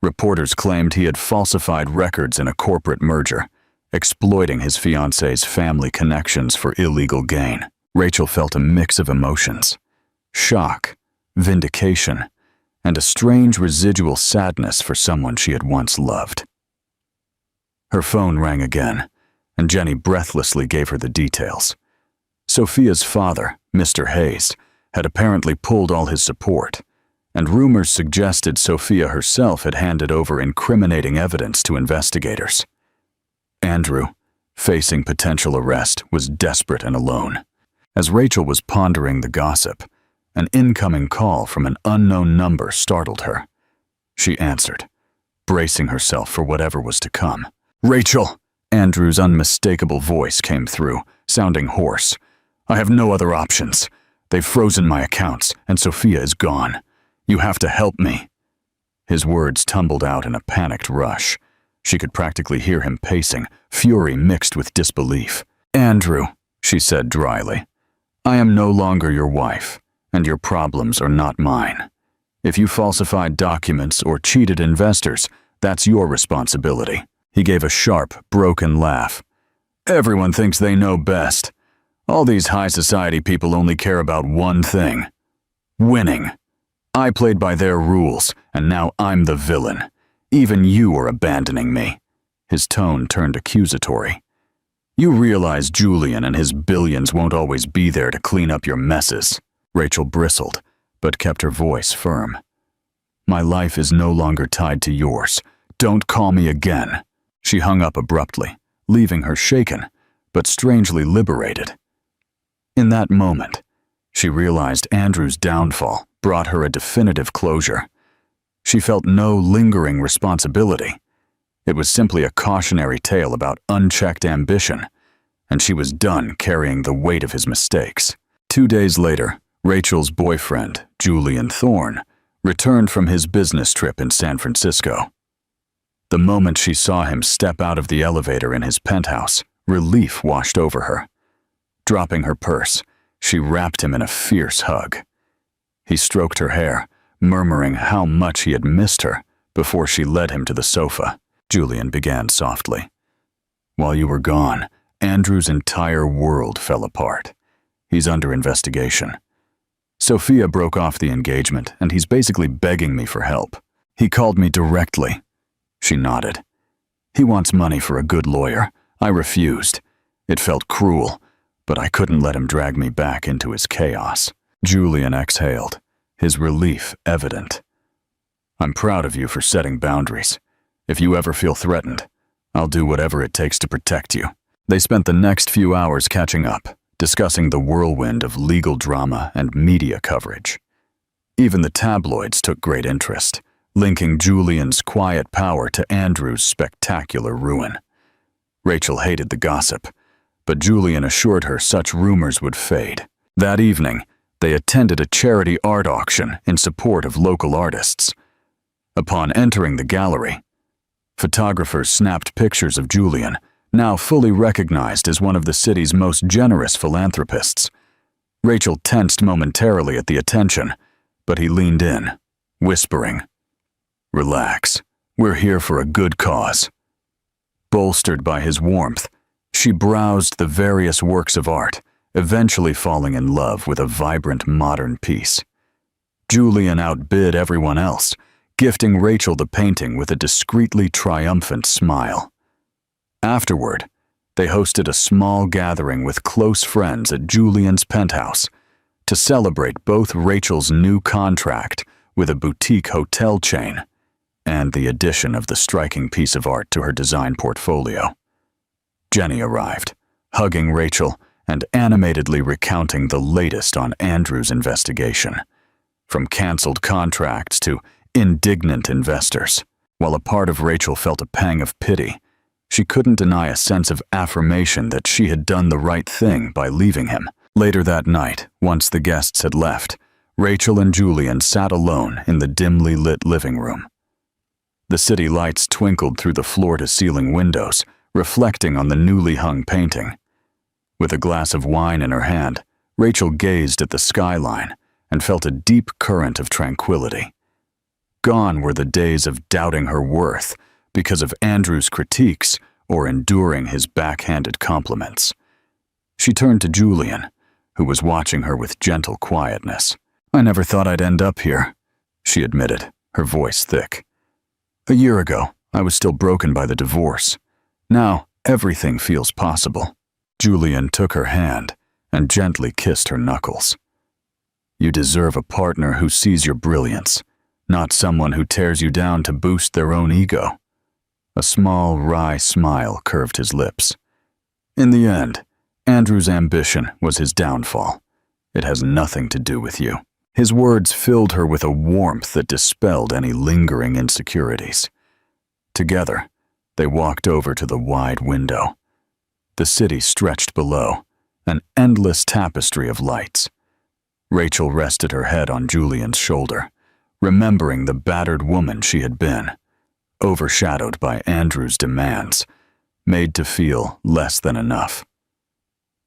Reporters claimed he had falsified records in a corporate merger, exploiting his fiancée's family connections for illegal gain. Rachel felt a mix of emotions: shock, vindication, and a strange residual sadness for someone she had once loved. Her phone rang again, and Jenny breathlessly gave her the details. Sophia's father, Mr. Hayes, had apparently pulled all his support, and rumors suggested Sophia herself had handed over incriminating evidence to investigators. Andrew, facing potential arrest, was desperate and alone. As Rachel was pondering the gossip, an incoming call from an unknown number startled her. She answered, bracing herself for whatever was to come. "Rachel!" Andrew's unmistakable voice came through, sounding hoarse. "I have no other options. They've frozen my accounts, and Sophia is gone. You have to help me." His words tumbled out in a panicked rush. She could practically hear him pacing, fury mixed with disbelief. "Andrew," she said dryly, "I am no longer your wife, and your problems are not mine. If you falsified documents or cheated investors, that's your responsibility." He gave a sharp, broken laugh. "Everyone thinks they know best. All these high society people only care about one thing: winning. I played by their rules, and now I'm the villain. Even you are abandoning me." His tone turned accusatory. "You realize Julian and his billions won't always be there to clean up your messes." Rachel bristled, but kept her voice firm. "My life is no longer tied to yours. Don't call me again." She hung up abruptly, leaving her shaken, but strangely liberated. In that moment, she realized Andrew's downfall brought her a definitive closure. She felt no lingering responsibility. It was simply a cautionary tale about unchecked ambition, and she was done carrying the weight of his mistakes. 2 days later, Rachel's boyfriend, Julian Thorne, returned from his business trip in San Francisco. The moment she saw him step out of the elevator in his penthouse, relief washed over her. Dropping her purse, she wrapped him in a fierce hug. He stroked her hair, murmuring how much he had missed her, before she led him to the sofa. Julian began softly. "While you were gone, Andrew's entire world fell apart. He's under investigation. Sophia broke off the engagement, and he's basically begging me for help. He called me directly." She nodded. "He wants money for a good lawyer. I refused. It felt cruel, but I couldn't let him drag me back into his chaos." Julian exhaled, his relief evident. "I'm proud of you for setting boundaries. If you ever feel threatened, I'll do whatever it takes to protect you." They spent the next few hours catching up, discussing the whirlwind of legal drama and media coverage. Even the tabloids took great interest, linking Julian's quiet power to Andrew's spectacular ruin. Rachel hated the gossip, but Julian assured her such rumors would fade. That evening, they attended a charity art auction in support of local artists. Upon entering the gallery, photographers snapped pictures of Julian, now fully recognized as one of the city's most generous philanthropists. Rachel tensed momentarily at the attention, but he leaned in, whispering, "Relax, we're here for a good cause." Bolstered by his warmth, she browsed the various works of art, eventually falling in love with a vibrant modern piece. Julian outbid everyone else, gifting Rachel the painting with a discreetly triumphant smile. Afterward, they hosted a small gathering with close friends at Julian's penthouse to celebrate both Rachel's new contract with a boutique hotel chain and the addition of the striking piece of art to her design portfolio. Jenny arrived, hugging Rachel and animatedly recounting the latest on Andrew's investigation, from canceled contracts to indignant investors. While a part of Rachel felt a pang of pity, she couldn't deny a sense of affirmation that she had done the right thing by leaving him. Later that night, once the guests had left, Rachel and Julian sat alone in the dimly lit living room. The city lights twinkled through the floor-to-ceiling windows, reflecting on the newly hung painting. With a glass of wine in her hand, Rachel gazed at the skyline and felt a deep current of tranquility. Gone were the days of doubting her worth because of Andrew's critiques or enduring his backhanded compliments. She turned to Julian, who was watching her with gentle quietness. "I never thought I'd end up here," she admitted, her voice thick. "A year ago, I was still broken by the divorce. Now, everything feels possible." Julian took her hand and gently kissed her knuckles. "You deserve a partner who sees your brilliance, not someone who tears you down to boost their own ego." A small, wry smile curved his lips. "In the end, Andrew's ambition was his downfall. It has nothing to do with you." His words filled her with a warmth that dispelled any lingering insecurities. Together, they walked over to the wide window. The city stretched below, an endless tapestry of lights. Rachel rested her head on Julian's shoulder, remembering the battered woman she had been, overshadowed by Andrew's demands, made to feel less than enough.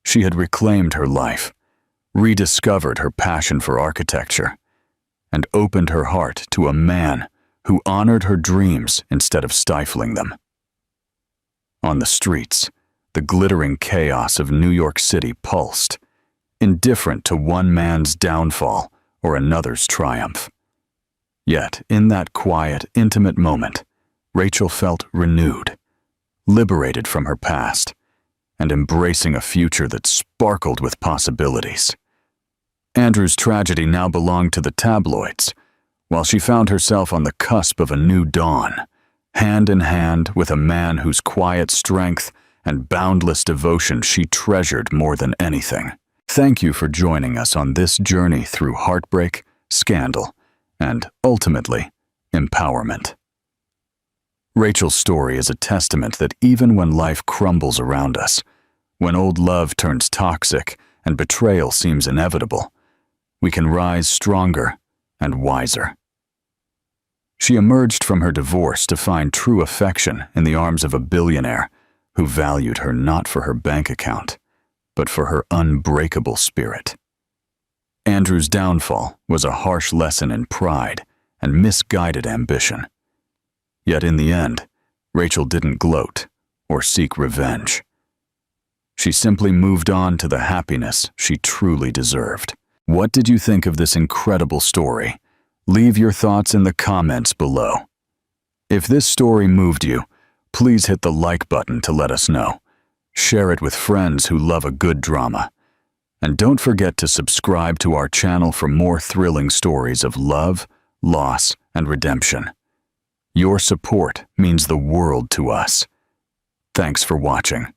She had reclaimed her life, rediscovered her passion for architecture, and opened her heart to a man who honored her dreams instead of stifling them. On the streets, the glittering chaos of New York City pulsed, indifferent to one man's downfall or another's triumph. Yet, in that quiet, intimate moment, Rachel felt renewed, liberated from her past, and embracing a future that sparkled with possibilities. Andrew's tragedy now belonged to the tabloids, while she found herself on the cusp of a new dawn, hand in hand with a man whose quiet strength and boundless devotion she treasured more than anything. Thank you for joining us on this journey through heartbreak, scandal, and, ultimately, empowerment. Rachel's story is a testament that even when life crumbles around us, when old love turns toxic and betrayal seems inevitable, we can rise stronger and wiser. She emerged from her divorce to find true affection in the arms of a billionaire who valued her not for her bank account, but for her unbreakable spirit. Andrew's downfall was a harsh lesson in pride and misguided ambition. Yet in the end, Rachel didn't gloat or seek revenge. She simply moved on to the happiness she truly deserved. What did you think of this incredible story? Leave your thoughts in the comments below. If this story moved you, please hit the like button to let us know. Share it with friends who love a good drama. And don't forget to subscribe to our channel for more thrilling stories of love, loss, and redemption. Your support means the world to us. Thanks for watching.